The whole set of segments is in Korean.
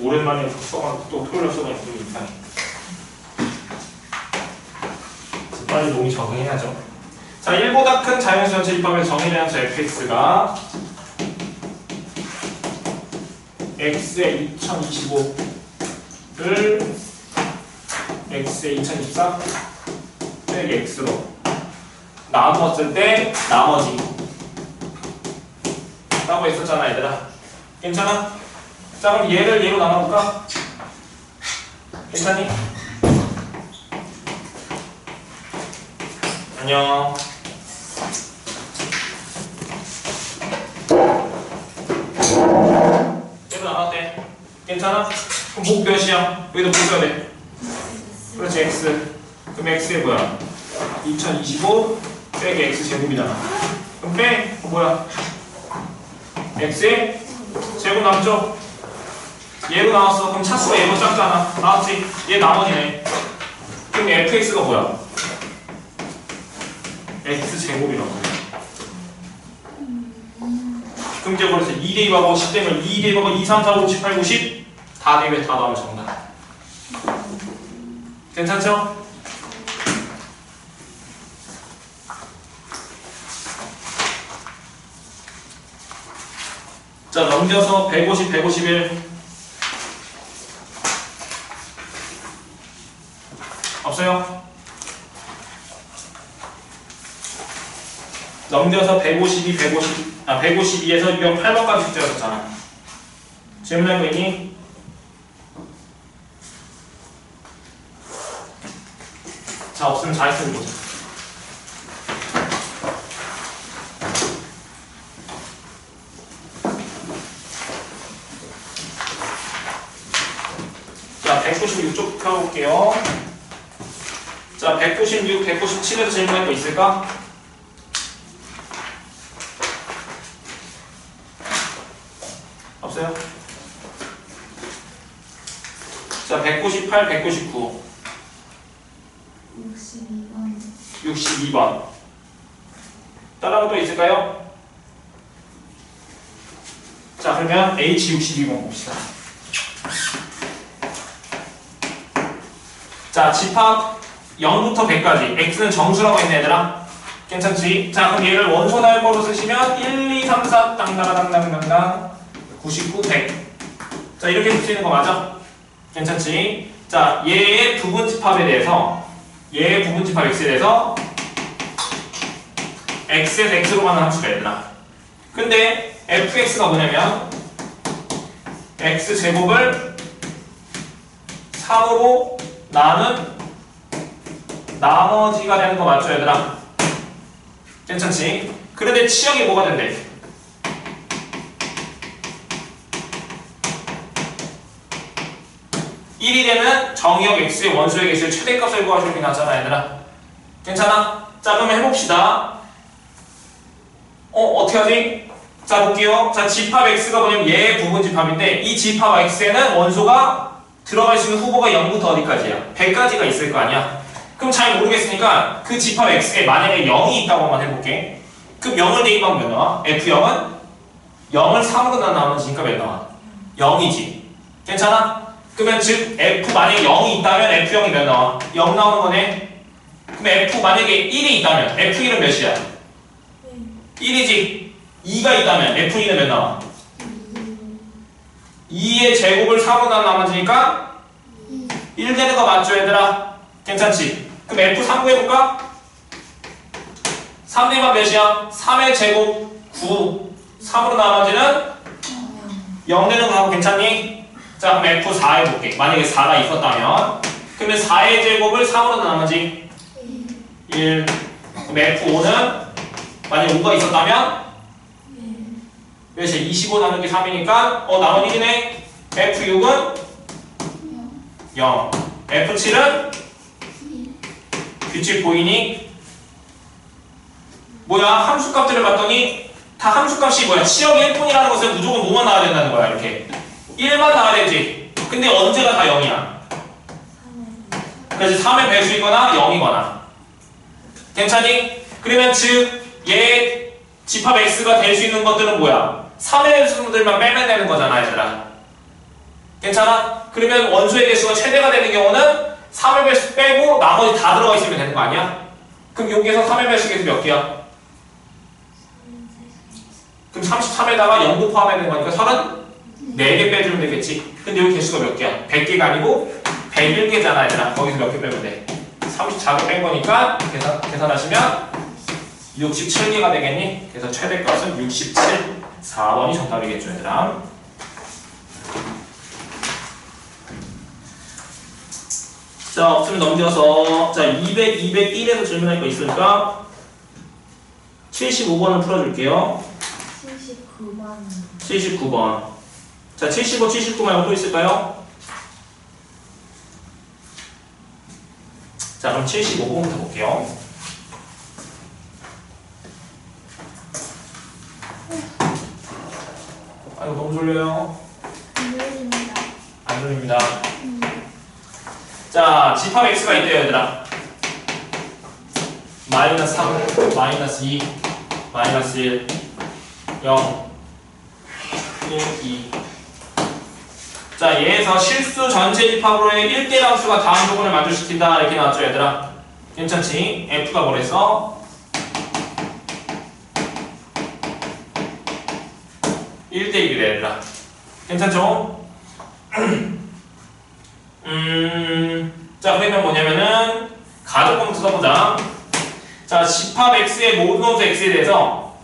오랜만에 또 토요일 수가 있으니까 빨리 놈이 적응해야죠. 자, 1보다 큰 자연수 전체 입법에서 정의되는 저 fx가 x의 2025를 x의 2024 빼기 x로 나눴을 때 나머지 라고 했었잖아 얘들아. 괜찮아? 자, 그럼 얘를 얘로 나눠볼까? 괜찮니? 안녕. 얘로 나눴대. 괜찮아? 그럼 목 몇이야? 여기도 목 써야 돼. 그렇지, x. 그럼 x에 뭐야? 2025 빼기 x 제곱이잖아. 그럼 빼. 뭐야? x에 제곱 남죠? 얘로 나왔어. 그럼 차수가 얘로 작잖아. 나왔지? 얘 나머지네. 그럼 fx가 뭐야? x 제곱이라고. 그럼 이제 그래서 2 대입하고 10 되면 2 대입하고 2, 3, 4, 5, 6, 7, 8, 9, 10 다 대입해 다 나오면 정답. 괜찮죠? 자, 넘겨서 150, 151 없어요? 넘겨서 152, 152에서 208번까지 숙제였었잖아. 질문할 거 있니? 자, 없으면 자기소리 보자. 자, 196쪽 펴볼게요. 자, 196, 197에서 질문할 거 있을까? 없어요? 자, 198, 199 62번 62번 따라가 또 있을까요? 자, 그러면 H62번 봅시다. 자, 집합 0부터 100까지 x는 정수라고 했네 얘들아. 괜찮지? 자, 그럼 얘를 원소 날거로 쓰시면 1, 2, 3, 4 땅땅땅땅땅 99, 100. 자, 이렇게 쓰시는 거 맞아? 괜찮지? 자, 얘의 부분집합에 대해서 얘의 부분집합 x에 대해서 x에서 x로 가는 함수가 얘들아. 근데 fx가 뭐냐면 x제곱을 3으로 나는 나머지가 되는 거 맞죠 얘들아? 괜찮지? 그런데 치역이 뭐가 된대? 1이 되면 정의역 x의 원소역 x의 최대값을 구하시는 게 낫잖아 얘들아. 괜찮아? 자, 그럼 해봅시다. 어떻게 하지? 자, 볼게요. 자, 집합 x가 뭐냐면 얘의 부분집합인데 이 집합 x에는 원소가 들어갈 수 있는 후보가 0부터 어디까지야? 100까지가 있을 거 아니야? 그럼 잘 모르겠으니까 그 집합 x에 만약에 0이 있다고 한번 해볼게. 그럼 0을 대입하면 몇 나와? f0은 0을 3으로 나누니까 몇 나와? 0이지. 괜찮아? 그러면 즉 f 만약에 0이 있다면 f0이 몇 나와? 0 나오는 거네. 그럼 f 만약에 1이 있다면 f1은 몇이야? 1이지. 2가 있다면 f2는 몇 나와? 2의 제곱을 3으로 나누니까 1 되는 거 맞죠 얘들아? 괜찮지? 그럼 f3 구해볼까? 3 대만 몇이야? 3의 제곱 9 3으로 나머지는 0 되는 거 하고 괜찮니? 자, 그럼 f4 해볼게. 만약에 4가 있었다면 그러면 4의 제곱을 3으로 나머지 1. 그럼 f5는 만약에 5가 있었다면 몇이야? 25 나누기 3이니까 나머지 1이네. f6은 0. f7은 규칙 보이니? 뭐야? 함수값들을 봤더니 다 함수값이 뭐야? 치역이 1분이라는 것은 무조건 뭐만 나와야 된다는 거야. 이렇게 1만 나와야 되지. 근데 언제가 다 0이야? 그래서 3의 배수이거나 0이거나. 괜찮니? 그러면 즉 얘 집합 x가 될 수 있는 것들은 뭐야? 3의 배수들만 빼면 되는 거잖아 얘들아. 괜찮아? 그러면 원소의 개수가 최대가 되는 경우는 3의 배수 빼고 나머지 다 들어가 있으면 되는 거 아니야? 그럼 여기에서 3의 배수 개수 몇 개야? 그럼 33에다가 0도 포함해야 되는 거니까 34개 빼주면 되겠지. 근데 여기 개수가 몇 개야? 100개가 아니고 101개잖아 얘들아. 거기서 몇 개 빼면 돼? 34개 뺀 거니까 계산하시면 67개가 되겠니? 그래서 최대값은 67, 4번이 정답이겠죠 얘들아. 자, 없으면 넘겨서 자 200, 201에서 질문할 거 있으니까 75번을 풀어줄게요. 79번. 79번. 자, 75, 79 말고 또 있을까요? 자, 그럼 75번부터 볼게요. 아이고, 너무 졸려요. 안 들립니다. 안 졸립니다. 자, 집합 x가 있대요, 얘들아. 마이너스 3, 마이너스 2, 마이너스 1, 0, 1, 2. 자, 얘에서 실수 전체 집합으로의 1대 함수가 다음 조건을 만족시킨다. 이렇게 나왔죠, 얘들아. 괜찮지? F가 뭐랬어? 1대1이래, 얘들아. 괜찮죠? 자, 그러면 뭐냐면은, 가족법 써보자. 자, 집합 X의 모든 함수 X에 대해서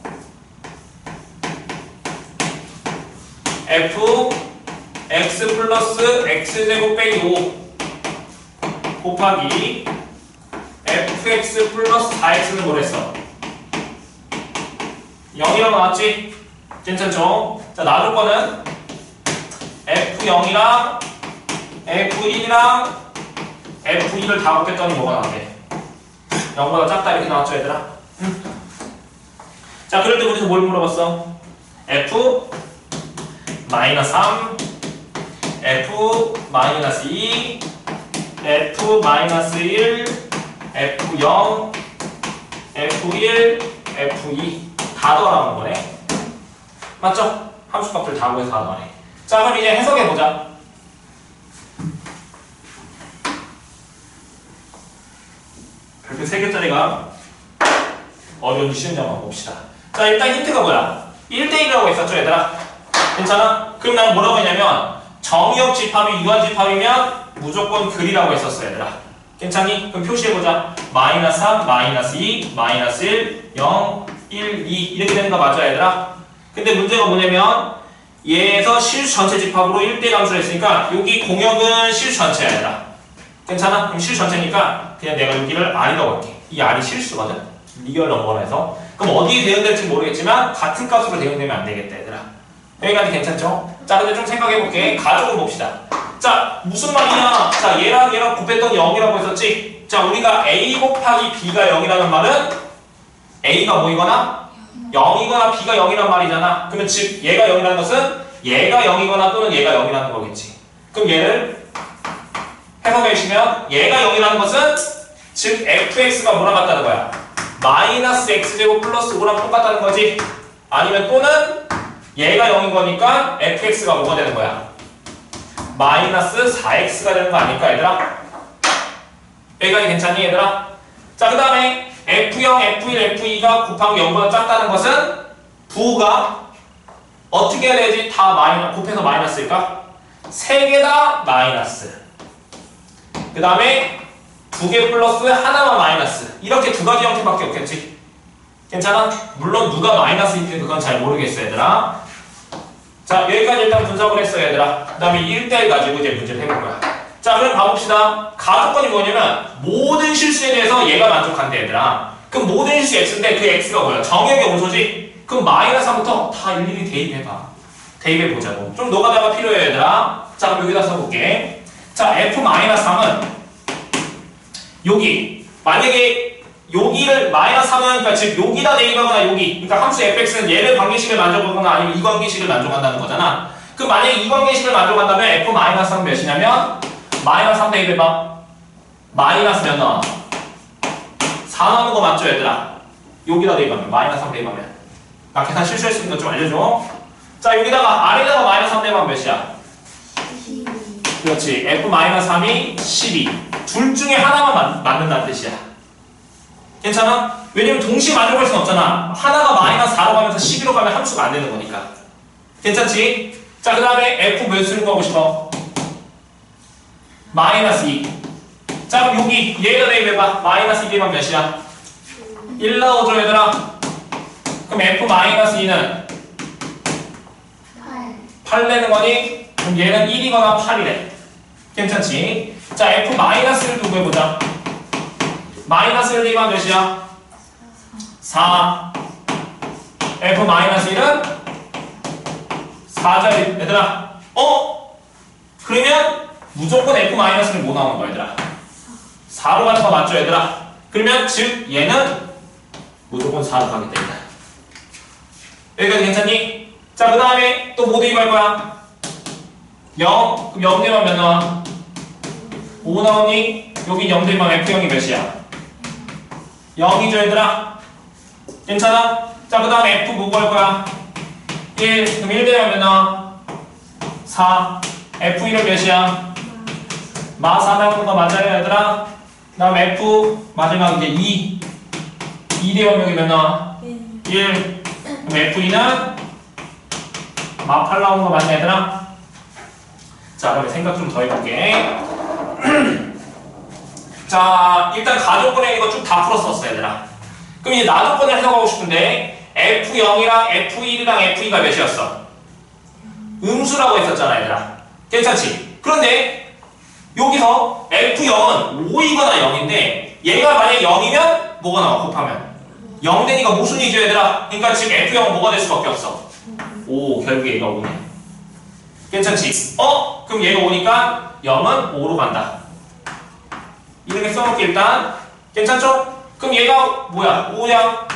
F x 플러스 x제곱 빼기 5 곱하기 fx 플러스 4x는 뭐랬어? 0이라고 나왔지? 괜찮죠? 자, 나눌 거는 f0이랑 f1이랑 f2를 다 곱했더니 뭐가 나왔대? 0보다 작다 이렇게 나왔죠 얘들아? 자, 그럴 때 우리도 뭘 물어봤어? f 마이너스 3 f 마이너스 2 f 마이너스 1 f0 f1 f2 다 더하는 거네. 맞죠? 함수값들 다 구해서 다 더하네. 자, 그럼 이제 해석해보자. 별표 3개짜리가 어려운지 쉬운지 한번 봅시다. 자, 일단 힌트가 뭐야? 1대1이라고 했었죠 얘들아? 괜찮아? 그럼 난 뭐라고 했냐면 정의역 집합이 유한집합이면 무조건 글이라고 했었어 얘들아. 괜찮니? 그럼 표시해보자. 마이너스 3, 마이너스 2, 마이너스 1, 0, 1, 2 이렇게 되는 거 맞아 얘들아? 근데 문제가 뭐냐면 얘에서 실수 전체 집합으로 1대1 함수를 했으니까 여기 공역은 실수 전체야 얘들아. 괜찮아? 그럼 실수 전체니까 그냥 내가 여기를 R이라고 할게. 이 R이 실수거든? 리얼 넘버라 해서. 그럼 어디에 대응될지 모르겠지만 같은 값으로 대응되면 안 되겠다 얘들아. 여기까지 괜찮죠? 자, 근데 좀 생각해볼게. 가족을 봅시다. 자, 무슨 말이냐? 자, 얘랑 곱했더니 0이라고 했었지? 자, 우리가 A 곱하기 B가 0이라는 말은 A가 뭐이거나 0이거나 B가 0이란 말이잖아. 그러면 즉 얘가 0이라는 것은 얘가 0이거나 또는 얘가 0이라는 거겠지. 그럼 얘를 해석해 주시면 얘가 0이라는 것은 즉 fx가 뭐랑 같다는 거야? 마이너스 x제곱 플러스 5랑 똑같다는 거지. 아니면 또는 얘가 0인 거니까 fx가 뭐가 되는 거야? 마이너스 4x가 되는 거 아닐까 얘들아? 여기까지 괜찮니 얘들아? 자, 그 다음에 f0, f1, f2가 곱하기 0보다 작다는 것은 부호가 어떻게 해야 되지? 다 곱해서 마이너스일까? 3개 다 마이너스. 그 다음에 2개 플러스 하나만 마이너스. 이렇게 두 가지 형태밖에 없겠지? 괜찮아? 물론 누가 마이너스인지 그건 잘 모르겠어 얘들아. 자, 여기까지 일단 분석을 했어 얘들아. 그 다음에 1대1 가지고 이제 문제를 해볼 거야. 자, 그럼 봐봅시다. 가족권이 뭐냐면 모든 실수에 대해서 얘가 만족한대 얘들아. 그럼 모든 실수 x인데 그 x가 뭐야? 정역의 원소지? 그럼 마이너스 3부터 다 일일이 대입해봐. 대입해보자고. 좀 노가다가 필요해 얘들아. 자, 그럼 여기다 써볼게. 자, f-3은 여기 만약에 여기를 마이너스 3은 그러니까 즉 여기다 대입하거나 여기 그러니까 함수 fx는 얘를 관계식을 만족하거나 아니면 이 관계식을 만족한다는 거잖아. 그럼 만약에 이 관계식을 만족한다면 f-3은 몇이냐면 마이너스 3 대입해봐. 마이너스 몇 나와? 4 나오는 거 맞죠 얘들아? 여기다 대입하면 마이너스 3 대입하면 나 계산 실수했으니까 좀 알려줘. 자, 여기다가 아래다가 마이너스 3 대입하면 몇이야? 그렇지. F-3이 12. 둘 중에 하나만 맞는다는 뜻이야. 괜찮아? 왜냐면 동시에 만족할 순 없잖아. 하나가 마이너스 4로 가면서 12로 가면 함수가 안 되는 거니까. 괜찮지? 자, 그 다음에 F 몇 수를 구하고 싶어? 마이너스 2. 자, 그럼 여기 얘가 대입해봐. 마이너스 2면 몇이야? 1 나오죠, 얘들아? 그럼 F-2는 8 내는 거니? 그럼 얘는 1이거나 8이래. 괜찮지? 자, F-를 두고 해보자. 마이너스를 대입하면 몇이야? 4. F-1은 4죠, 얘들아. 그러면 무조건 F-를 뭐 나오는 거야, 얘들아? 4로 가는 거 맞죠, 얘들아? 그러면 즉 얘는 무조건 4로 가게 됩니다. 여기까지 괜찮니? 자, 그 다음에 또 뭐 대입할 거야? 0. 그럼 0 대입하면 몇 나와? 5 나오니? 여기 0 대입하면 F0이 몇이야? 0이죠, 얘들아? 괜찮아? 자, 그 다음에 F 뭐 구할 거야? 1. 그럼 1 대입하면 몇 나와? 4. F1은 몇이야? 마 4 나오는 거 맞아요, 얘들아? 그 다음 F 마지막 이제 2. 2 대입하면 여기 몇 나와? 1. 그럼 F2는 마 8 나오는 거 맞냐, 얘들아? 자, 그럼 생각 좀 더 해볼게. 자, 일단 가족분의 이거 쭉 다 풀었었어, 얘들아. 그럼 이제 나눗번을 해석하고 싶은데 F0이랑 F1이랑 F2가 몇이었어? 음수라고 했었잖아, 얘들아. 괜찮지? 그런데 여기서 F0은 5이거나 0인데 얘가 만약에 0이면 뭐가 나와, 곱하면? 0 되니까 모순이죠, 얘들아. 그러니까 지금 F0은 뭐가 될 수밖에 없어? 5, 결국에 얘가 5네. 괜찮지? 그럼 얘가 5니까 0은 5로 간다. 이렇게 써놓을게, 일단. 괜찮죠? 그럼 얘가 뭐야? 5냐?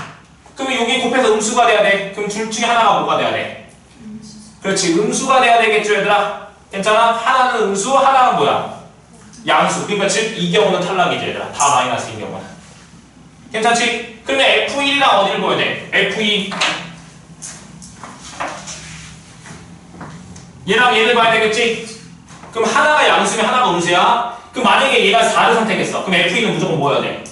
그럼 여기 곱해서 음수가 돼야 돼. 그럼 둘 중에 하나가 뭐가 돼야 돼? 그렇지, 음수가 돼야 되겠죠, 얘들아? 괜찮아? 하나는 음수, 하나는 뭐야? 양수. 그러니까 즉 이 경우는 탈락이죠, 얘들아. 다 마이너스인 경우는. 괜찮지? 그러면 F1이랑 어디를 보여야 돼? F2. 얘랑 얘를 봐야 되겠지? 그럼 하나가 양수면 하나가 음수야. 그럼 만약에 얘가 4를 선택했어. 그럼 F2는 무조건 뭐 해야 돼?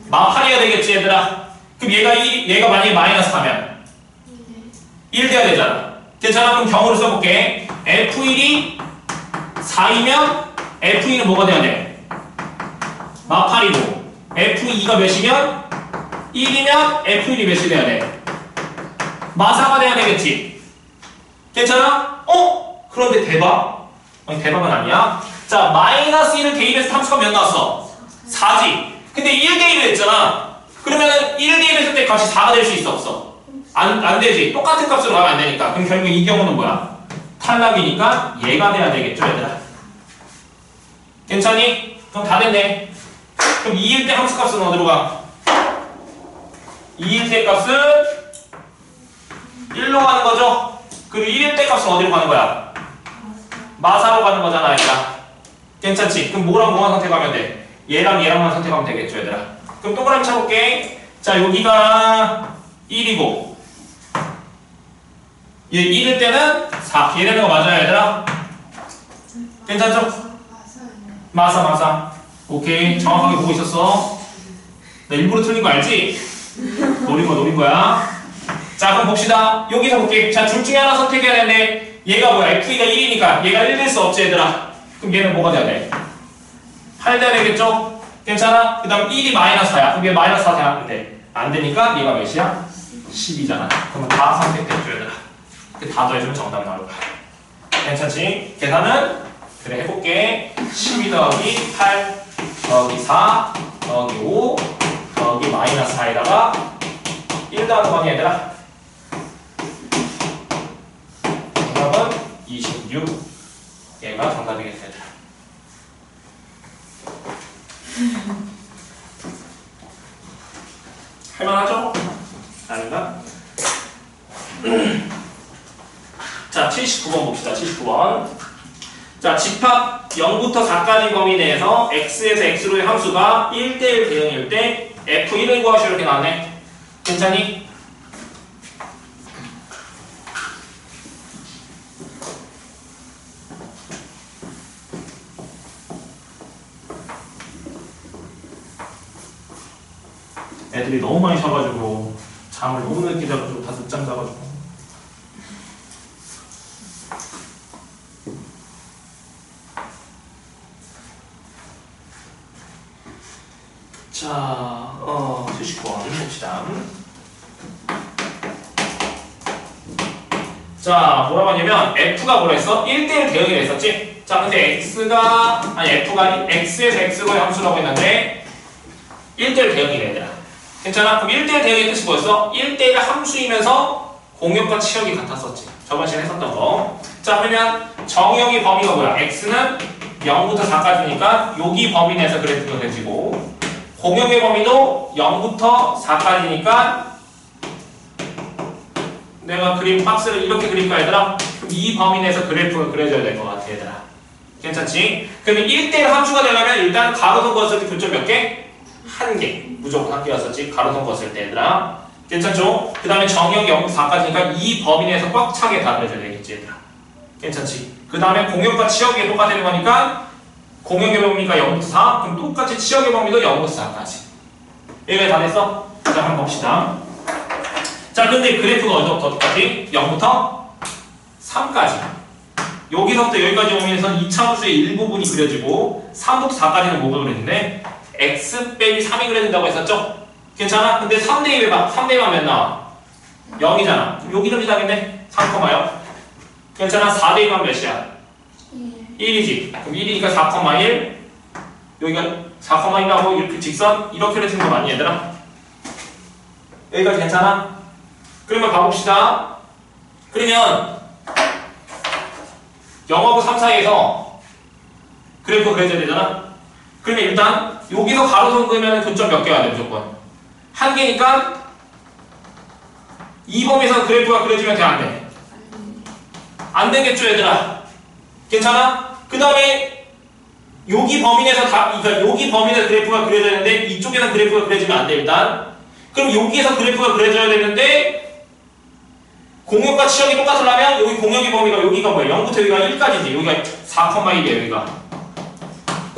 마 8이어야 되겠지, 얘들아? 그럼 얘가 만약에 마이너스 4면 1 돼야 되잖아. 괜찮아? 그럼 경우를 써볼게. F1이 4이면 F2는 뭐가 돼야 돼? 마 8이고 F2가 몇이면? 1이면 F1이 몇이 돼야 돼? 마 4가 돼야 되겠지? 괜찮아? 그런데 대박? 아니, 대박은 아니야. 자, 마이너스 1을 대입해서 함수가 몇 나왔어? 4지. 근데 1 대입을 했잖아. 그러면은 1 대입했을 때 값이 4가 될 수 있어, 없어? 안 되지. 똑같은 값으로 가면 안 되니까. 그럼 결국 이 경우는 뭐야? 탈락이니까 얘가 돼야 되겠죠, 얘들아? 괜찮니? 그럼 다 됐네. 그럼 2일 때 함수 값은 어디로 가? 2일 때 값은 1로 가는 거죠? 그리고 1일 때 값은 어디로 가는 거야? 마사로 가는 거잖아, 얘들아. 괜찮지? 그럼 뭐랑 뭐만 선택하면 돼? 얘랑 얘랑만 선택하면 되겠죠, 얘들아. 그럼 동그라미 쳐볼게. 자, 여기가 1이고 얘 1일 때는 4. 얘 되는 거 맞아요, 얘들아? 괜찮죠? 마사. 오케이. 정확하게 보고 있었어. 나 일부러 틀린 거 알지? 노린 거야. 자, 그럼 봅시다. 여기서 볼게. 자, 둘 중에 하나 선택해야 되는데 얘가 뭐야? F2가 1이니까 얘가 1 될 수 없지, 얘들아. 그럼 얘는 뭐가 돼야 돼? 8 돼야 되겠죠? 괜찮아? 그 다음 1이 마이너스 4야. 그럼 얘 마이너스 4 돼야 돼. 안 되니까 얘가 몇이야? 10이잖아. 그러면 다 선택됐죠, 얘들아. 다 더해주면 정답이 나올 거야. 괜찮지? 계산은? 그래, 해볼게. 12 더하기 8 더하기 4 더하기 5 더하기 마이너스 4에다가 1 더하는 거니, 얘들아? 정답은 26. 얘가 정답이겠다, 얘들아. 할만하죠? 아닌가? 자, 79번 봅시다. 79번. 자, 집합 0부터 4까지 범위 내에서 x에서 x로의 함수가 1대1 대응일 때 f1을 구하시오, 이렇게 나왔네. 괜찮니? 애들이 너무 많이 자가지고 잠을 너무 늦게 자가지고 다 늦잠 자가지고. 자, 79번 봅시다. 자, 뭐라고 하냐면 F가 뭐라 했어? 1대1 대응이 했었지? 자, 근데 F가 X에서 X가 함수라고 했는데 1대1 대응이래, 얘들아. 괜찮아? 그럼 1대1 대응의 뜻이 뭐였어? 1대1 함수이면서 공역과 치역이 같았었지. 저번 시간에 했었던 거. 자, 그러면 정역의 범위가 뭐야? X는 0부터 4까지니까 여기 범위 내에서 그래프가 그려지고, 공역의 범위도 0부터 4까지니까 내가 그림 박스를 이렇게 그릴까 얘들아? 그럼 이 범위 내에서 그래프가 그려져야 될 것 같아 얘들아. 괜찮지? 그러면 1대1 함수가 되려면 일단 가로선 그었을 때 교점 몇 개? 한 개. 무조건 한 개였었지. 가로선 그었을 때 얘들아. 괜찮죠? 그 다음에 정역이 0부터 4까지니까 이 범위 내에서 꽉 차게 다 그려져야 되겠지 얘들아. 괜찮지? 그 다음에 공역과 치역이 똑같은 거니까 공역의 범위가 0부터 4, 그럼 똑같이 치역의 범위도 0부터 4까지. 여기까지 다 됐어? 자, 한번 봅시다. 자, 근데 그래프가 어디부터 어디까지? 0부터 3까지. 여기서부터 여기까지 오면서 2차함수의 일부분이 그려지고 3부터 4까지는 뭐가 그려지는데 x 빼기 3이 그려진다고 했었죠? 괜찮아? 근데 3대 2 해봐. 3대 2만 몇 나와? 0이잖아. 그럼 여기도 비슷하겠네? 3,0. 괜찮아? 4대 2만 몇이야? 1이지. 그럼 1이니까 4,1. 여기가 4,1하고 이렇게 직선 이렇게 그려지는 거 맞니 얘들아? 여기까지 괜찮아? 그러면 가봅시다. 그러면 0하고 3 사이에서 그래프 그려져야 되잖아? 그러면 일단 여기서 가로선 그으면 교점 몇 개가 돼 무조건? 한 개니까 이 범위에서 그래프가 그려지면 돼 안 돼? 안 되겠죠 얘들아? 괜찮아? 그 다음에 여기 범위 내에서 그러니까 여기 범위 내에서 그래프가 그려져야 되는데 이쪽에서 그래프가 그려지면 안 돼 일단. 그럼 여기에서 그래프가 그려져야 되는데 공역과 치역이 똑같으려면 여기 공역의 범위가 여기가 뭐야? 0부터 여기가 1까지지. 여기가 4,1이야 여기가.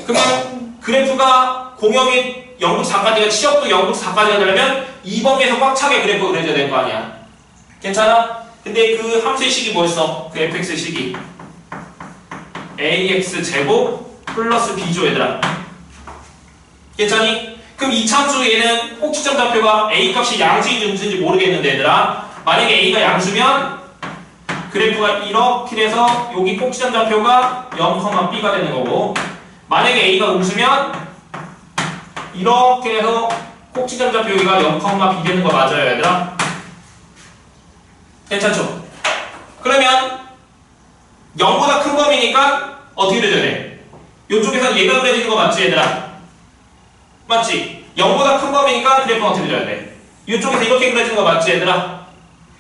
그러면 그래프가 공역이 0부터 4까지가 치역도 0부터 4까지가 되려면 이 범위에서 꽉 차게 그래프가 그려져야 될 거 아니야. 괜찮아? 근데 그 함수의 식이 뭐였어? 그 fx의 식이 ax 제곱 플러스 b죠 얘들아. 괜찮니? 그럼 이 참수 얘는 꼭지점 좌표가 a 값이 양수인지 음수인지 모르겠는데 얘들아, 만약에 a가 양수면 그래프가 이렇게 돼서 여기 꼭지점 좌표가 0,b가 되는 거고, 만약에 a가 음수면 이렇게 해서 꼭지점 좌표 여기가 0,b 되는 거 맞아요 얘들아? 괜찮죠? 그러면 0보다 큰 범위니까 어떻게 그려져야 돼? 이쪽에서 얘가 그려지는 거 맞지 얘들아? 맞지? 0보다 큰 범위니까 그래프가 어떻게 그려져야 돼? 이쪽에서 이렇게 그려지는 거 맞지 얘들아?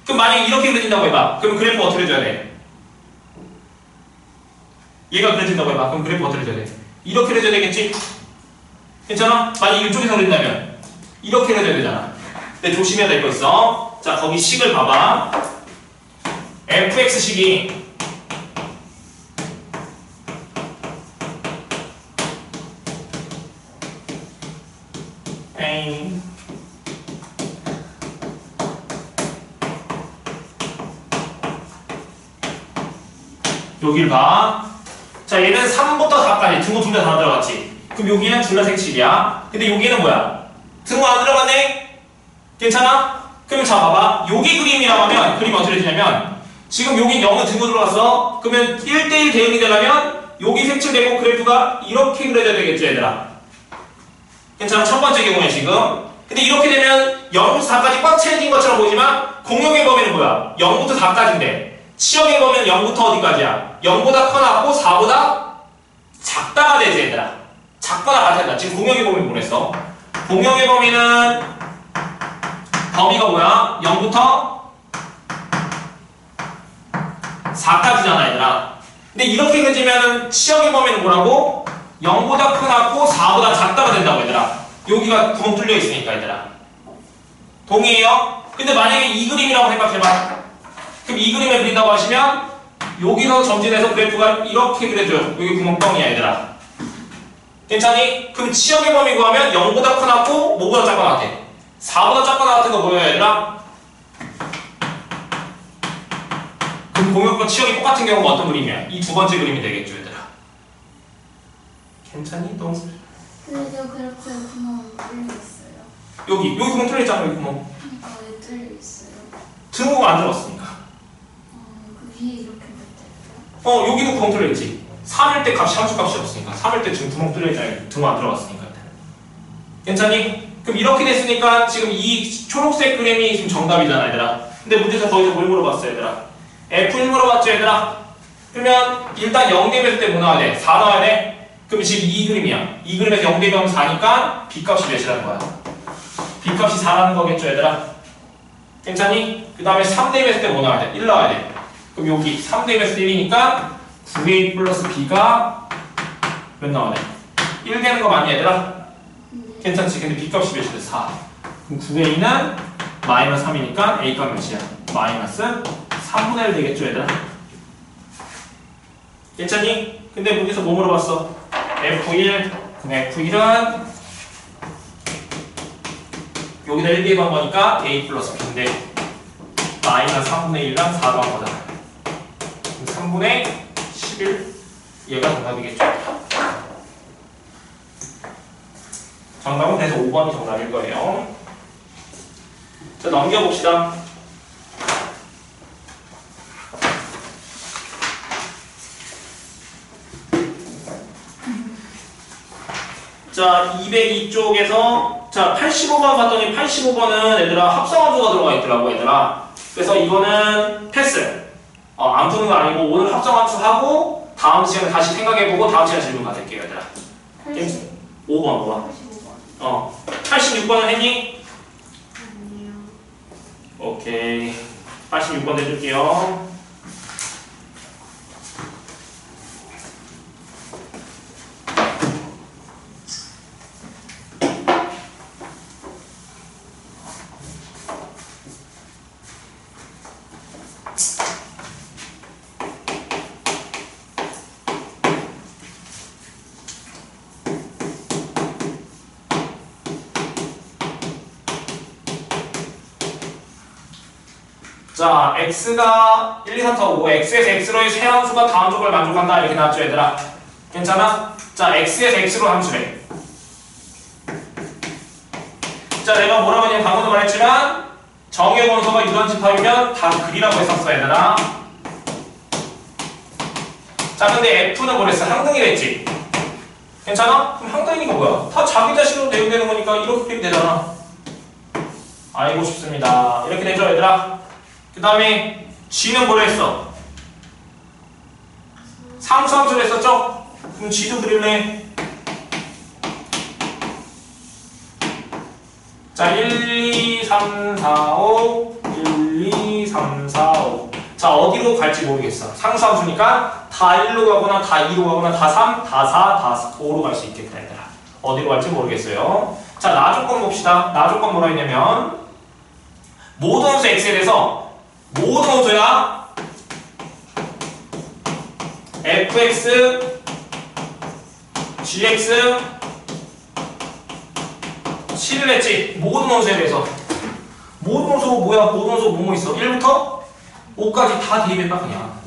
그럼 만약에 이렇게 그려진다고 해봐. 그럼 그래프가 어떻게 그려져야 돼? 얘가 그려진다고 해봐. 그럼 그래프가 어떻게 그려져야 돼? 이렇게 그려져야 되겠지? 괜찮아? 만약에 이쪽에서 그린다면 이렇게 그려져야 되잖아. 근데 조심해야 될 거 있어. 자, 거기 식을 봐봐. fx식이 여기를 봐. 자, 얘는 3부터 4까지 등호 둘 다 다 들어갔지. 그럼 여기는 줄라색칠이야. 근데 여기는 뭐야? 등호 안 들어갔네? 괜찮아? 그럼 자 봐봐. 여기 그림이라고 하면 그림이 어떻게 되냐면 지금 여기 0은 등호 들어갔어. 그러면 1대1 대응이 되려면 여기 색칠되고 그래프가 이렇게 그려져야 되겠지 얘들아. 괜찮아? 첫 번째 경우에 지금. 근데 이렇게 되면 0부터 4까지 꽉 채워진 것처럼 보이지만 공역의 범위는 뭐야? 0부터 4까지인데 치역의 범위는 0부터 어디까지야? 0보다 커놨고 4보다 작다가 되지 얘들아. 작거나 같다. 지금 공역의 범위는 뭐랬어? 공역의 범위는 범위가 뭐야? 0부터 4까지잖아 얘들아. 근데 이렇게 그려지면 치역의 범위는 뭐라고? 0보다 크고 4보다 작다가 된다고 얘들아. 여기가 구멍 뚫려 있으니까 얘들아. 동의해요? 근데 만약에 이 그림이라고 생각해봐. 그럼 이 그림을 그린다고 하시면 여기서 점진해서 그래프가 이렇게 그려져요. 여기 구멍뻥이야 얘들아. 괜찮니? 그럼 치역의 범위 구하면 0보다 크고 뭐보다 작거나 같아? 4보다 작거나 같은 거 보여요, 얘들아? 그럼 공역과 치역이 똑같은 경우가 어떤 그림이야? 이 두 번째 그림이 되겠죠, 얘들아. 괜찮니, 동수? 그래도 그렇게 구멍 뚫려 있어요. 여기 구멍 뚫려 있잖아, 여기 구멍. 그러니까 왜 뚫려 있어요? 등호가 안 들어갔으니까. 그 위에 이렇게 붙어요. 여기도 구멍 뚫려 있지. 3일 때 값이 함수값이 없으니까. 3일 때 지금 구멍 뚫려 있잖아요. 등호 안 들어갔으니까. 괜찮니? 그럼 이렇게 됐으니까 지금 이 초록색 그림이 지금 정답이잖아, 얘들아. 근데 문제에서 거기서 뭘 물어봤어, 얘들아? F1 물어봤죠, 얘들아? 그러면 일단 0 대입했을 때 뭐 나와야 돼? 4 나와야 돼? 그럼 지금 이 그림이야. 이 그림에서 0 대입하면 4니까 B값이 몇이라는 거야? B값이 4라는 거겠죠, 얘들아? 괜찮니? 그 다음에 3 대입했을 때 뭐 나와야 돼? 1 나와야 돼. 그럼 여기 3 대입했을 때 1이니까 9A 플러스 B가 몇 나와야 돼? 1 되는 거 맞니, 얘들아? 괜찮지? 근데 B값이 몇이야? 4. 그럼 9A는 마이너스 3이니까 A값 몇이야? 마이너스 3분의 1 되겠죠, 얘들아? 괜찮니? 근데 문제에서 뭐 물어봤어? F1. 그럼 F1은 여기다 1 대입한 거니까 A 플러스 B인데 마이너스 3분의 1랑 4 더한 거잖아. 3분의 11. 얘가 정답이겠죠? 정답은 그래서 5번이 정답일 거예요. 자, 넘겨봅시다. 자, 202쪽에서 자, 85번 봤더니 85번은 얘들아 합성함수가 들어가 있더라고, 얘들아. 그래서 이거는 패스. 안 푸는 거 아니고 오늘 합성함수 하고 다음 시간에 다시 생각해보고 다음 시간에 질문 받을게요, 얘들아. 5번. 86번은 했니? 아니요. 오케이. 86번 해줄게요. 자, x가 1, 2, 3, 4, 5, x에서 x로의 세 함수가 다음 조건을 만족한다 이렇게 나왔죠, 얘들아. 괜찮아? 자, x에서 x로 함수래. 자, 내가 뭐라고 했냐면 방금도 말했지만 정의 원소가 유전 집합이면 다 글이라고 했었어, 얘들아. 자, 근데 f는 뭐랬어? 항등이랬지. 괜찮아? 그럼 항등이니까 뭐야? 다 자기 자신으로 대응되는 거니까 이렇게 그리면 되잖아. 알고 싶습니다. 이렇게 되죠, 얘들아. 그 다음에 G는 뭐라 했어? 상수함수를 했었죠? 그럼 G도 그릴래? 자, 1, 2, 3, 4, 5 1, 2, 3, 4, 5 자, 어디로 갈지 모르겠어. 상수함수니까 다 1로 가거나 다 2로 가거나 다 3, 다 4, 다 5로 갈 수 있겠다, 얘들아. 어디로 갈지 모르겠어요. 자, 나 조건 봅시다. 나 조건 뭐라 했냐면 모든 함수 x에 대해서 모든 함수야 fx, gx 7을 했지. 모든 함수에 대해서 모든 함수 뭐야? 모든 함수 뭐뭐 있어? 1부터 5까지 다 대입해봐 그냥.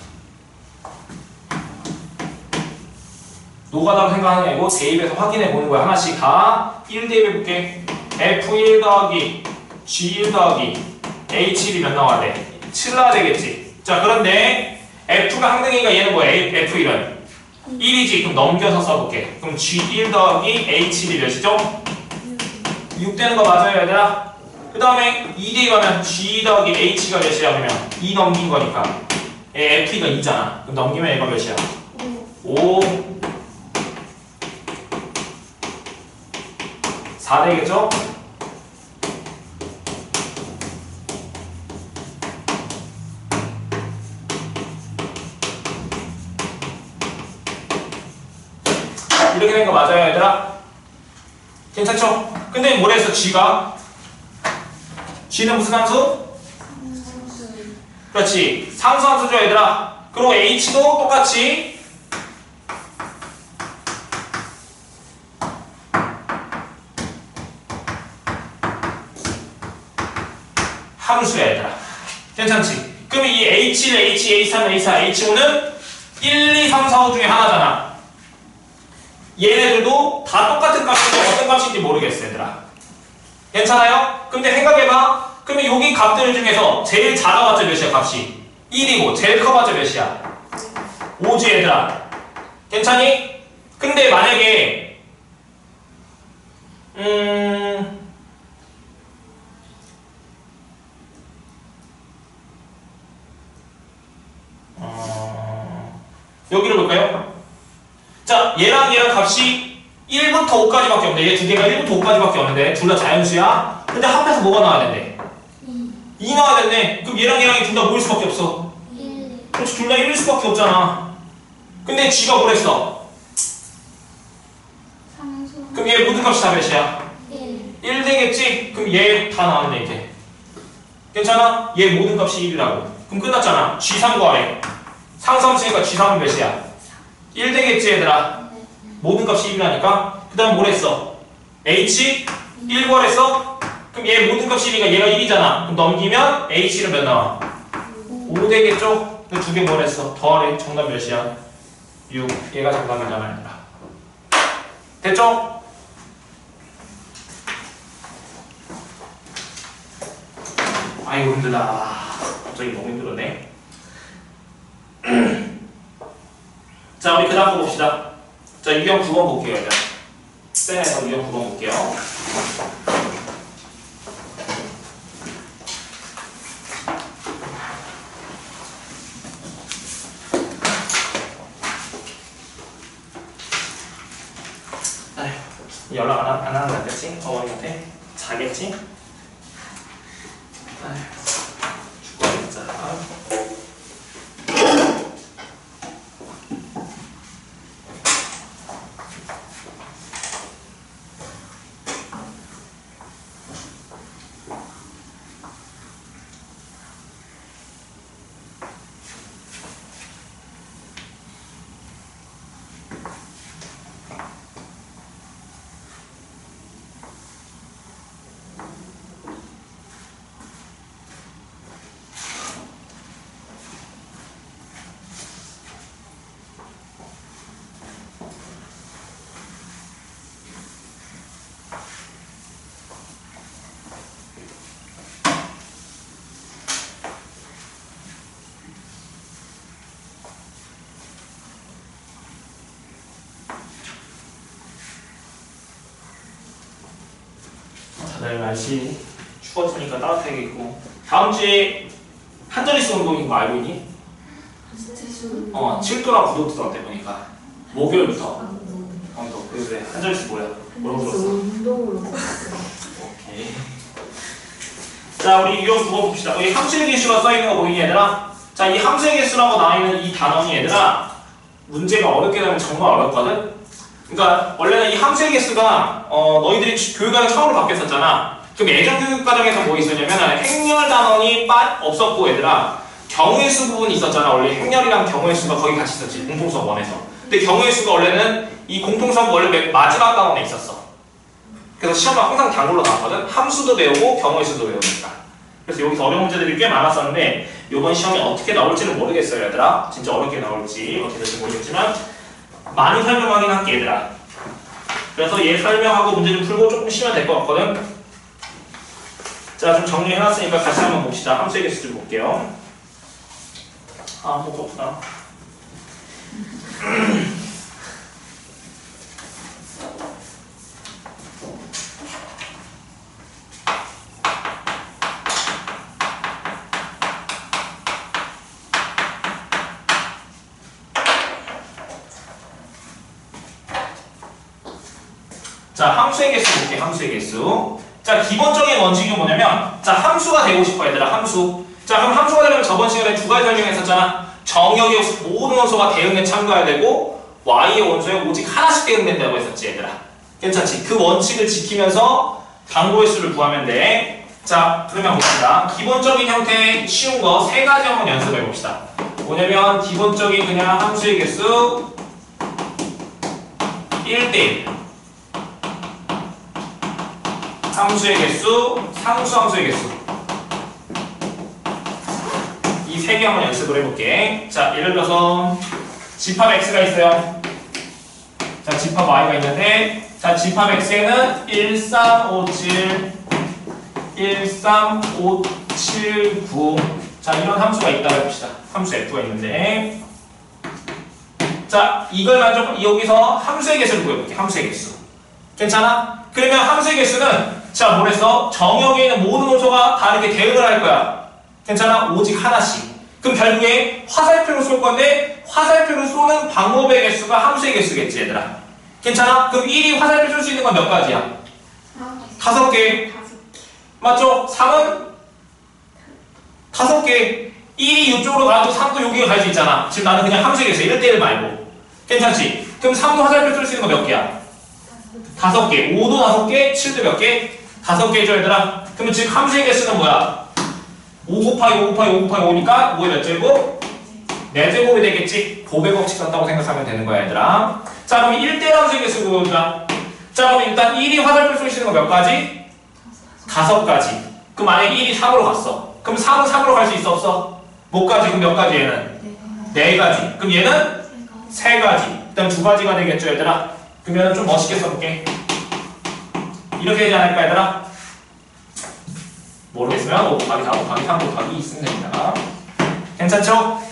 노가다로 생각하는 게 아니고 대입해서 확인해 보는 거야. 하나씩 다 1 대입해 볼게. f1 더하기 g1 더하기 h1이 몇 나와야 돼? 7 나와야 되겠지. 자, 그런데 F가 항등이니까 얘는 뭐야? F1은 1이지. 그럼 넘겨서 써볼게. 그럼 G1 더하기 H1이 몇이죠? 6 되는 거 맞아요, 얘들아? 그 다음에 2 대입하면 G 더하기 H가 몇이야? 그러면 2 넘긴 거니까 F가 2잖아. 그럼 넘기면 얘가 몇이야? 5 4 되겠죠? 이렇게 된 거 맞아요, 얘들아? 괜찮죠? 근데 뭐라 했어, G가? G는 무슨 함수? 그렇지. 상수함수죠, 얘들아. 그리고 H도 똑같이 함수야 얘들아. 괜찮지? 그럼 이 H1, H2, H3, H4, H5는 1, 2, 3, 4, 5 중에 하나잖아. 얘네들도 다 똑같은 값인데 어떤 값인지 모르겠어 얘들아. 괜찮아요? 근데 생각해봐. 그러면 여기 값들 중에서 제일 작아봤자 몇이야 값이? 1이고 제일 커봤자 몇이야? 5지 얘들아. 괜찮니? 근데 만약에 여기를 볼까요? 자, 얘랑 값이 1부터 5까지밖에 없는데 얘 두 개가 1부터 5까지밖에 없는데 둘 다 자연수야. 근데 합해서 뭐가 나와야 된대? 2 나와야 된대. 그럼 얘랑이 둘 다 뭐일 수밖에 없어? 1. 그렇지, 둘 다 1일 수밖에 없잖아. 근데 G가 뭐랬어? 상수. 그럼 얘 모든 값이 다 몇이야? 1. 1 되겠지? 그럼 얘 다 나왔네 이제. 괜찮아? 얘 모든 값이 1이라고. 그럼 끝났잖아. G3 구하래. 상수함수니까 G3은 몇이야? 1 되겠지 얘들아. 네. 모든 값이 1이라니까. 그 다음 뭘 했어? H 1 구하랬어? 그럼 얘 모든 값이 1이니까 얘가 1이잖아. 그럼 넘기면 H는 몇 나와? 5 되겠죠? 근데 두 개 뭘 했어? 더하래. 정답 몇이야? 6. 얘가 정답이잖아 얘들아. 됐죠? 아이고 힘들다. 갑자기 너무 힘들었네. 자, 우리 그 다음 거 봅시다. 자, 유형 9번 볼게요, 일단. 쌤에서 유형 9번 볼게요. 아휴, 연락 안 하는 거 같겠지? 어머니한테? 자겠지? 아휴, 죽어야겠자. 다들 날씨 추워지니까 따뜻하게 입고 다음 주에 한 자릿수 운동인 거 알고 있니? 스트레스. 7도랑 9도 들어왔대 보니까 목요일부터 그래 한 자릿수 뭐라고 들었어? 운동으로 오케이. 자, 우리 유형 9번 봅시다. 여기 함수의 개수가 써있는 거 보이니 얘들아? 자, 이 함수의 개수라고 나와있는 이 단어니 얘들아 문제가 어렵게 되면 정말 어렵거든? 그러니까 원래는 이 함수의 개수가 너희들이 교육과정 처음으로 바뀌었었잖아. 그럼 예전 교육과정에서 뭐 있었냐면 행렬 단원이 없었고 얘들아 경우의 수 부분이 있었잖아. 원래 행렬이랑 경우의 수가 거기 같이 있었지. 공통수업 1에서. 근데 경우의 수가 원래는 이 공통수업 원래 맨 마지막 단원에 있었어. 그래서 시험은 항상 단골로 나왔거든. 함수도 배우고 경우의 수도 배우니까. 그래서 여기서 어려운 문제들이 꽤 많았었는데 이번 시험이 어떻게 나올지는 모르겠어요 얘들아. 진짜 어렵게 나올지 어떻게 될지 모르겠지만 많이 설명하긴 할게 얘들아. 그래서 얘 설명하고 문제 좀 풀고 조금 쉬면 될 것 같거든. 자, 좀 정리해놨으니까 같이 한번 봅시다. 함수의 개수 좀 볼게요. 아, 뭐 그렇구나. 자, 함수의 개수 볼게요. 함수의 개수. 자, 기본적인 원칙이 뭐냐면 자, 함수가 되고 싶어 얘들아. 함수. 자, 그럼 함수가 되려면 저번 시간에 두 가지 설명했었잖아. 정역의 모든 원소가 대응에 참가해야 되고 y의 원소에 오직 하나씩 대응된다고 했었지 얘들아. 괜찮지? 그 원칙을 지키면서 강도의 수를 구하면 돼. 자, 그러면 봅시다. 기본적인 형태의 쉬운 거 세 가지 한번 연습해 봅시다. 뭐냐면 기본적인 그냥 함수의 개수 1대1 함수의 개수, 상수 함수의 개수 이 세 개 한번 연습을 해볼게. 자, 예를 들어서 집합 x가 있어요. 자, 집합 y가 있는데, 자, 집합 x에는 1, 3, 5, 7, 1, 3, 5, 7, 9. 자, 이런 함수가 있다고 해봅시다. 함수 f가 있는데, 자, 이걸 여기서 함수의 개수를 구해볼게. 함수의 개수. 괜찮아? 그러면 함수의 개수는, 자, 뭐랬어? 정역에 있는 모든 원소가 다 이렇게 대응을 할 거야. 괜찮아? 오직 하나씩. 그럼 결국에 화살표로 쏠 건데, 화살표로 쏘는 방법의 개수가 함수의 개수겠지, 얘들아. 괜찮아? 그럼 1이 화살표 쏠 수 있는 건 몇 가지야? 5개. 맞죠? 3은 5개. 1이 이쪽으로 가도 3도 여기가 갈 수 있잖아. 지금 나는 그냥 함수의 개수 1대1 말고. 괜찮지? 그럼 3도 화살표 쏠 수 있는 거 몇 개야? 5개. 5도 5개, 7도 몇 개? 5개 해줘, 얘들아. 그러면 지금 함수의 개수는 뭐야? 5 곱하기 5 곱하기 5 곱하기 5니까 5의 몇 제곱? 4제곱이 되겠지? 곱의 법칙 썼다고 생각하면 되는 거야, 얘들아. 자, 그럼 1대1 함수의 개수 구해보자. 자, 그럼 일단 1이 화살표 쏠 수 있는 거 몇 가지? 5가지. 그럼 만약에 1이 3으로 갔어. 그럼 3은 3으로 갈 수 있어, 없어? 못 가지. 그럼 몇 가지 얘는? 4가지. 그럼 얘는? 3가지. 일단 2가지가 되겠죠, 얘들아? 그러면 좀 멋있게 써볼게. 이렇게 되지 않을까, 얘들아? 모르겠으면 5 곱하기 4 곱하기 3 곱하기 2 쓰면 됩니다. 괜찮죠?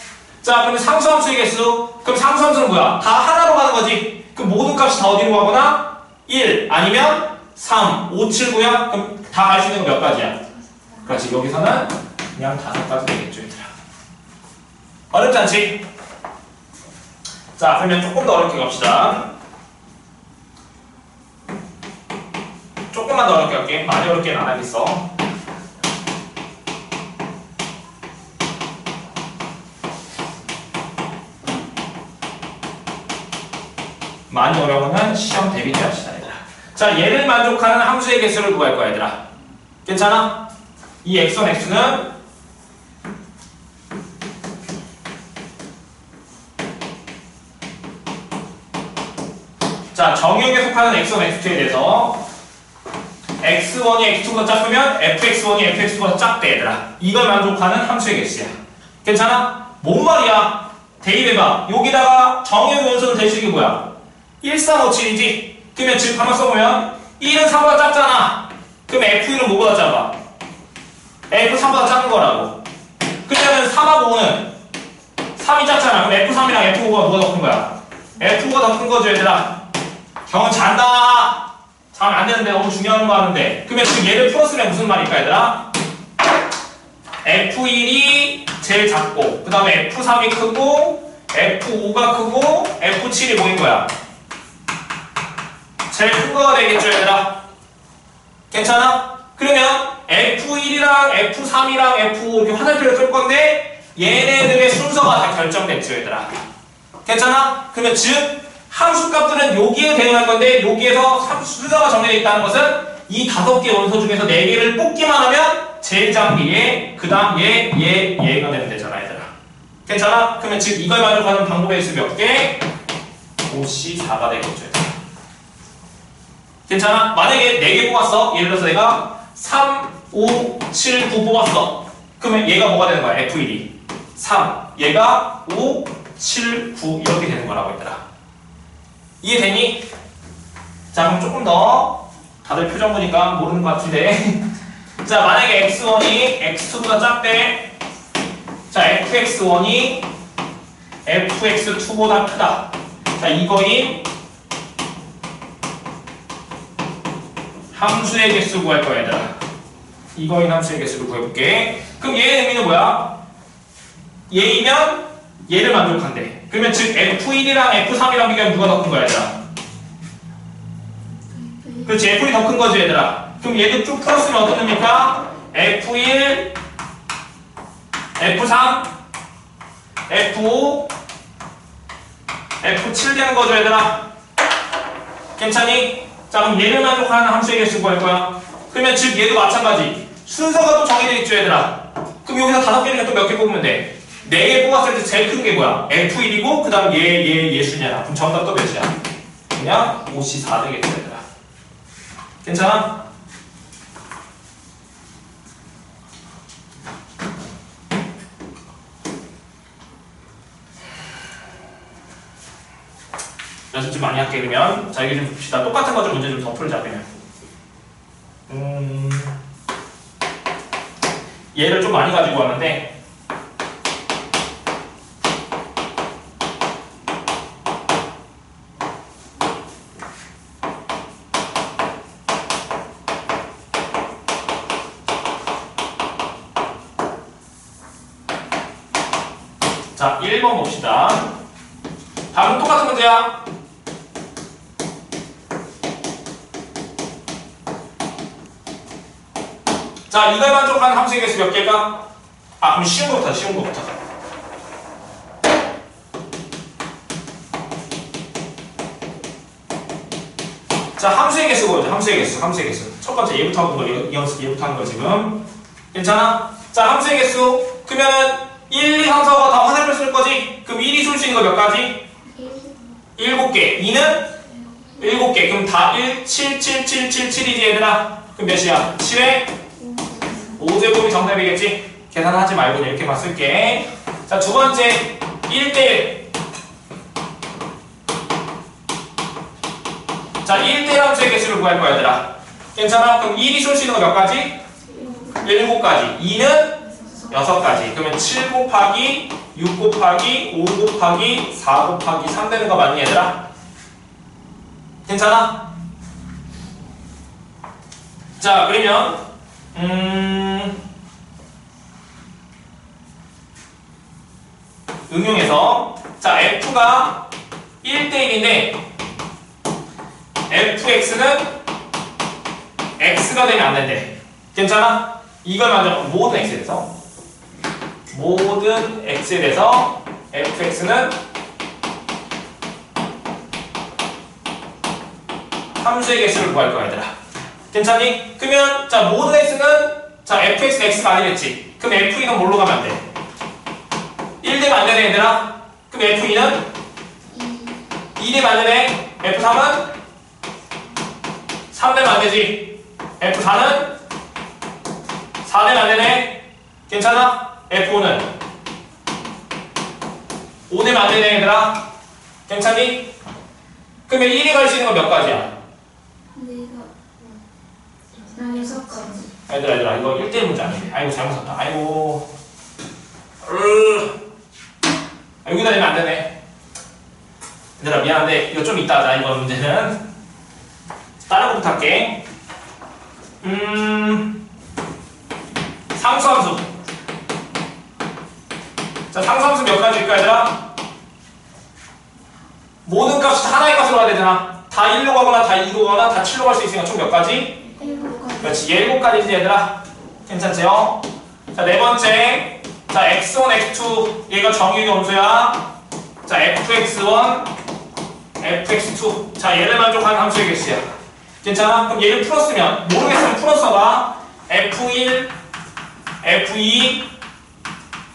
자, 그러면 상수함수의 개수. 그럼 상수함수는 뭐야? 다 하나로 가는 거지. 그럼 모든 값이 다 어디로 가거나? 1 아니면 3, 5, 7, 9야? 그럼 다 갈 수 있는 거 몇 가지야? 그렇지. 여기서는 그냥 5가지 되겠죠, 얘들아. 어렵지 않지? 자, 그러면 조금 더 어렵게 갑시다. 조금만 더 어렵게 할게. 많이 어렵게는 안 하겠어. 많이 어려우면 시험 대비 때 합시다, 얘들아. 자, 얘를 만족하는 함수의 개수를 구할 거야, 얘들아. 괜찮아? 이 x1, x는 자, 정역에 속하는 x1, x2에 대해서 x1이 x2보다 작으면 fx1이 fx2보다 작대, 얘들아. 이걸 만족하는 함수의 개수야. 괜찮아? 뭔 말이야? 대입해봐. 여기다가 정역의 원소를 댈 수 있는 게 뭐야? 1357이지? 그러면 지금 한번 써보면 1은 3보다 작잖아. 그럼 F1은 뭐보다 작아? F3보다 작은 거라고. 그러면 3하고 5는 3이 작잖아. 그럼 F3이랑 F5가 뭐가 더 큰 거야? F5가 더 큰 거죠, 얘들아. 경은 잔다. 자면 안 되는데 너무 중요한 거 하는데. 그러면 지금 얘를 풀었으면 무슨 말일까, 얘들아? F1이 제일 작고, 그 다음에 F3이 크고, F5가 크고, F7이 뭐인 거야? 제일 큰 거가 되겠죠, 얘들아? 괜찮아? 그러면 F1이랑 F3이랑 F5 이렇게 화살표를 쓸 건데 얘네들의 순서가 다 결정됐죠, 얘들아? 괜찮아? 그러면 즉 함수 값들은 여기에 대응할 건데 여기에서 순서가 정해져 있다는 것은 이 5개 원소 중에서 4개를 뽑기만 하면 제일 작은 얘, 그 다음 얘가 되면 되잖아, 얘들아. 괜찮아? 그러면 즉 이걸 만족하는 방법의 수 몇 개? 5C4가 되겠죠, 얘들아. 괜찮아? 만약에 4개 뽑았어. 예를 들어서 내가 3, 5, 7, 9 뽑았어. 그러면 얘가 뭐가 되는 거야? F1이 3, 얘가 5, 7, 9 이렇게 되는 거라고 얘들아. 이해되니? 자, 그럼 조금 더 다들 표정 보니까 모르는 것 같은데 자, 만약에 x1이 x2보다 작대. 자, fx1이 fx2보다 크다. 자, 이거인 함수의 개수 구할 거야, 얘들아. 이거인 함수의 개수를 구해볼게. 그럼 얘의 의미는 뭐야? 얘이면 얘를 만족한대. 그러면 즉 F1이랑 F3이랑 비교하면 누가 더 큰 거야, 얘들아? 그렇지, F1이 더 큰 거지, 얘들아. 그럼 얘도 쭉 풀었으면 어떤 의미입니까? F1, F3, F5, F7 되는 거죠, 얘들아. 괜찮니? 자, 그럼 얘를 만족하는 함수의 개수 구할 거야. 그러면 즉 얘도 마찬가지. 순서가 또 정해져 있죠, 얘들아. 그럼 여기서 5개니까 또 몇 개 뽑으면 돼? 4개 뽑았을 때 제일 큰 게 뭐야? F1이고 그 다음 얘 순이야. 그럼 정답 또 몇이야? 그냥 5C4 되겠죠, 얘들아. 괜찮아? 연습 좀 많이 할게. 그러면 자 이게 좀 봅시다. 똑같은 거 좀 문제 좀 더 풀자. 그러면 얘를 좀 많이 가지고 왔는데 자 1번 봅시다. 답은 똑같은 문제야. 자, 이걸 만족하는 함수의 개수 몇 개일까? 아, 그럼 쉬운 거부터, 쉬운 거부터. 자, 함수의 개수 보자. 함수의 개수, 함수의 개수. 첫 번째 얘부터 하는 거, 이 연습 얘부터 하는 거 지금. 괜찮아? 자, 함수의 개수. 그러면은 1, 2, 3, 4가 다 화살표 쓸 거지? 그럼 1이 쏠 수 있는 거 몇 가지? 7개. 2는? 7개. 그럼 다 1, 7, 7, 7, 7, 7이지 얘들아? 그럼 몇이야? 7에 5제곱이 정답이겠지? 계산하지 말고 이렇게만 쓸게. 자, 두 번째 1대1. 자, 1대1 함수의 개수를 구할 거야 얘들아. 괜찮아? 그럼 1이 쏠 수 있는 거 몇 가지? 7가지. 2는 6가지. 그러면 7 곱하기 6 곱하기 5 곱하기 4 곱하기 3 되는 거 맞니 얘들아? 괜찮아? 자, 그러면 응용해서 자 f가 1대1인데 fx는 x가 되면 안 된대. 괜찮아? 이걸 먼저 모든 x에 대해서 모든 x에 대해서 fx는 함수의 개수를 구할 거야 얘들아. 괜찮니? 그러면 자 모든 x는 자 fx x가 아니겠지. 그럼 f2는 뭘로 가면 안 돼? 1 되면 안 되네 얘들아. 그럼 f2는 2 되면 안 되네. f3은 3 되면 안 되지. f4는 4 되면 안 되네. 괜찮아? f5는 5 되면 안 되네 얘들아. 괜찮니? 그러면 1이 갈 수 있는 건 몇 가지야? 나 6가지. 얘들아 이거 1대1 문제 아니네. 아이고 잘못 썼다. 아이고 여기다 내면 안 되네. 얘들아 미안한데 이거 좀 이따 하자. 이번 문제는 다른 거부터 할게. 상수함수. 자 상수함수 몇 가지일까 얘들아? 모든 값이 다 하나의 값으로 가야 되잖아. 다 1로 가거나 다 2로 가거나 다 7로 갈 수 있으니까 총 몇 가지? 7가지. 그렇지 7가지지 얘들아. 괜찮지요? 자 네 번째 자 x1, x2 얘가 정의의 함수야. 자 fx1, fx2 자 얘를 만족하는 함수의 개수야. 괜찮아? 그럼 얘를 풀었으면 모르겠으면 풀었어봐. f1, f2,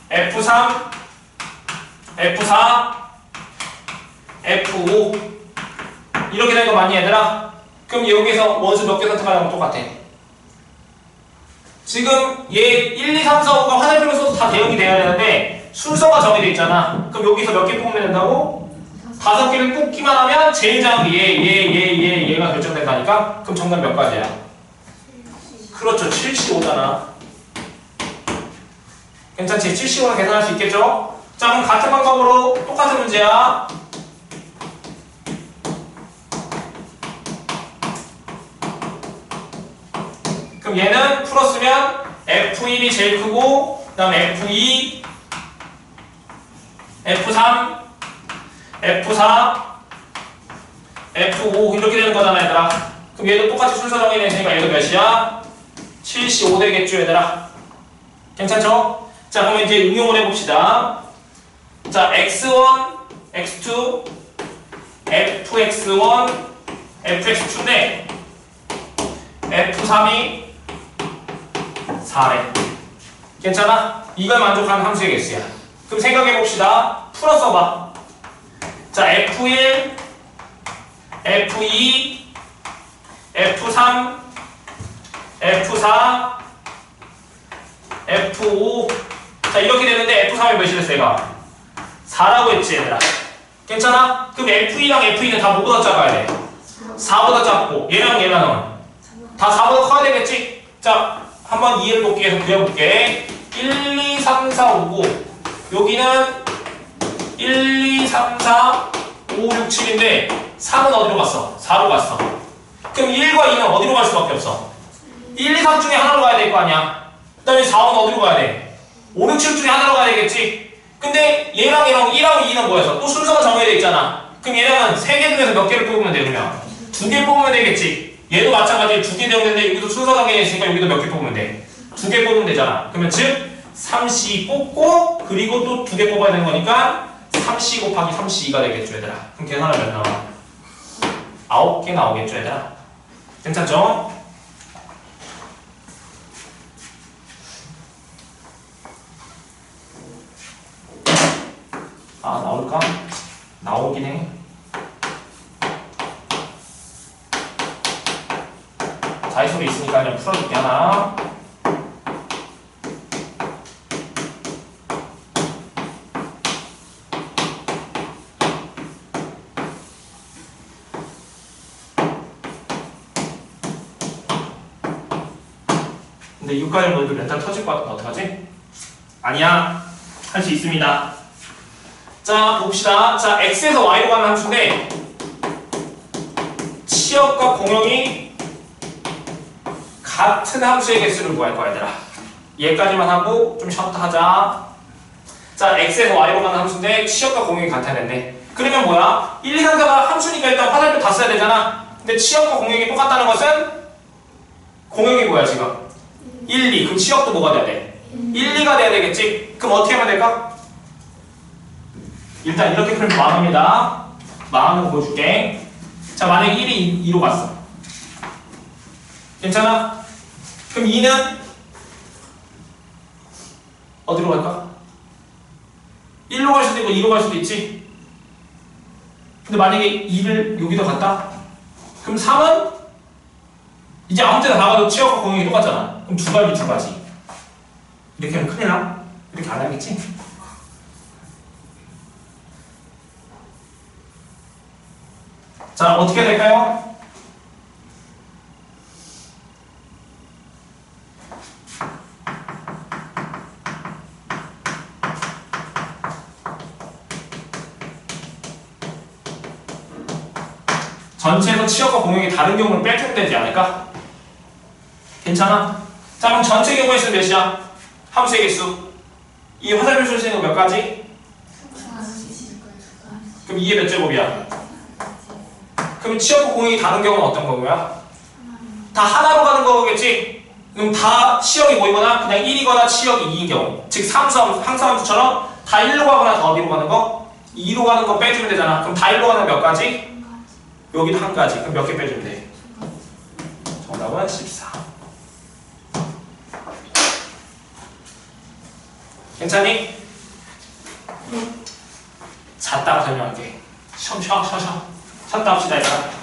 f3, f4, f5 이렇게 된 거 맞니 얘들아? 그럼 여기서 원수 몇 개 선택하는 건 똑같아. 지금 얘 1, 2, 3, 4, 5가 화살표를 써서 다 대응이 돼야 되는데 순서가 정해져 있잖아. 그럼 여기서 몇 개 뽑으면 된다고? 5개를 뽑기만 하면 제일 작은 얘가 결정된다니까? 그럼 정답 몇 가지야? 그렇죠. 75잖아. 괜찮지? 75는 계산할 수 있겠죠? 자 그럼 같은 방법으로 똑같은 문제야. 그럼 얘는 풀었으면 F1이 제일 크고 그 다음에 F2, F3, F4, F5 이렇게 되는 거잖아 얘들아. 그럼 얘도 똑같이 순서 정해냈으니까 얘도 몇이야? 75 되겠죠 얘들아. 괜찮죠? 자 그럼 이제 응용을 해봅시다. 자 x1, x2, fx1, fx2인데 f3이 4래. 괜찮아? 이걸 만족하는 함수의 개수야. 그럼 생각해봅시다. 풀어서 봐. 자 f1, f2, f3, f4, f5 자 이렇게 되는데 f3이 몇이랬어 얘가? 4라고 했지 얘들아. 괜찮아? 그럼 F2랑 F2는 다 뭐보다 작아야 돼? 4보다 작고 얘랑 다 4보다 커야 되겠지? 자, 한번 이해를 돕기 위해서 그려볼게. 1, 2, 3, 4, 5, 9 여기는 1, 2, 3, 4, 5, 6, 7인데 3은 어디로 갔어? 4로 갔어. 그럼 1과 2는 어디로 갈 수밖에 없어? 1, 2, 3 중에 하나로 가야 될 거 아니야? 그 다음에 4는 어디로 가야 돼? 5, 6, 7 중에 하나로 가야 되겠지? 근데 얘랑 1하고 2는 뭐여서? 또 순서가 정해져 있잖아. 그럼 얘랑은 3개 중에서 몇 개를 뽑으면 돼, 그러면? 2개 뽑으면 되겠지. 얘도 마찬가지로 2개 되었는데 여기도 순서 정해져 있으니까 여기도 몇 개 뽑으면 돼? 2개 뽑으면 되잖아. 그러면 즉 3C 뽑고 그리고 또 2개 뽑아야 되는 거니까 3C 곱하기 3C2가 되겠죠, 얘들아. 그럼 계산하면 몇 나와? 9개 나오겠죠, 얘들아. 괜찮죠? 아, 나올까? 나오긴 해. 자의소리 있으니까 그냥 풀어줄게, 하나. 근데 이거까지 보니까 멘탈 터질 것 같은데 어떡하지? 아니야. 할 수 있습니다. 자, 봅시다. 자, x에서 y로 가는 함수인데 치역과 공역이 같은 함수의 개수를 구할 거야, 얘들아. 얘까지만 하고 좀 쉬었다 하자. 자, x에서 y로 가는 함수인데 치역과 공역이 같아야 된대. 그러면 뭐야? 1, 2, 3, 4가 함수니까 일단 화살표 다 써야 되잖아. 근데 치역과 공역이 똑같다는 것은 공역이 뭐야, 지금? 1, 2. 그럼 치역도 뭐가 돼야 돼? 1, 2가 돼야 되겠지? 그럼 어떻게 하면 될까? 일단 이렇게 풀면 망합니다. 망하는 거 보여줄게. 자, 만약에 1이 2로 갔어. 괜찮아? 그럼 2는 어디로 갈까? 1로 갈 수도 있고 2로 갈 수도 있지. 근데 만약에 2를 여기다 갔다? 그럼 3은 이제 아무 데나 나가도 치역과 공역이 똑같잖아. 그럼 두 가지. 이렇게 하면 큰일 나? 이렇게 안 하겠지? 자, 어떻게 될까요? 전체에서 치역과 공역이 다른 경우는 빼주면 되지 않을까? 괜찮아? 자, 그럼 전체 경우의 수는 몇이야? 함수의 개수. 이 화살표 출시는 몇 가지? 그럼 이게 몇 제곱이야? 그럼 치역과 공역이 다른 경우는 어떤 거고요? 다 하나로 가는 거겠지? 그럼 다 치역이 뭐이거나 그냥 1이거나 치역이 2인 경우. 즉 항수함수처럼 다 1로 가거나 다 어디로 가는 거? 2로 가는 거 빼주면 되잖아. 그럼 다 1로 가는 몇 가지? 여기도 한 가지. 그럼 몇 개 빼주면 돼? 정답은 14. 괜찮니? 잤다가 설명할게. 쉬었다 합시다, 얘들아.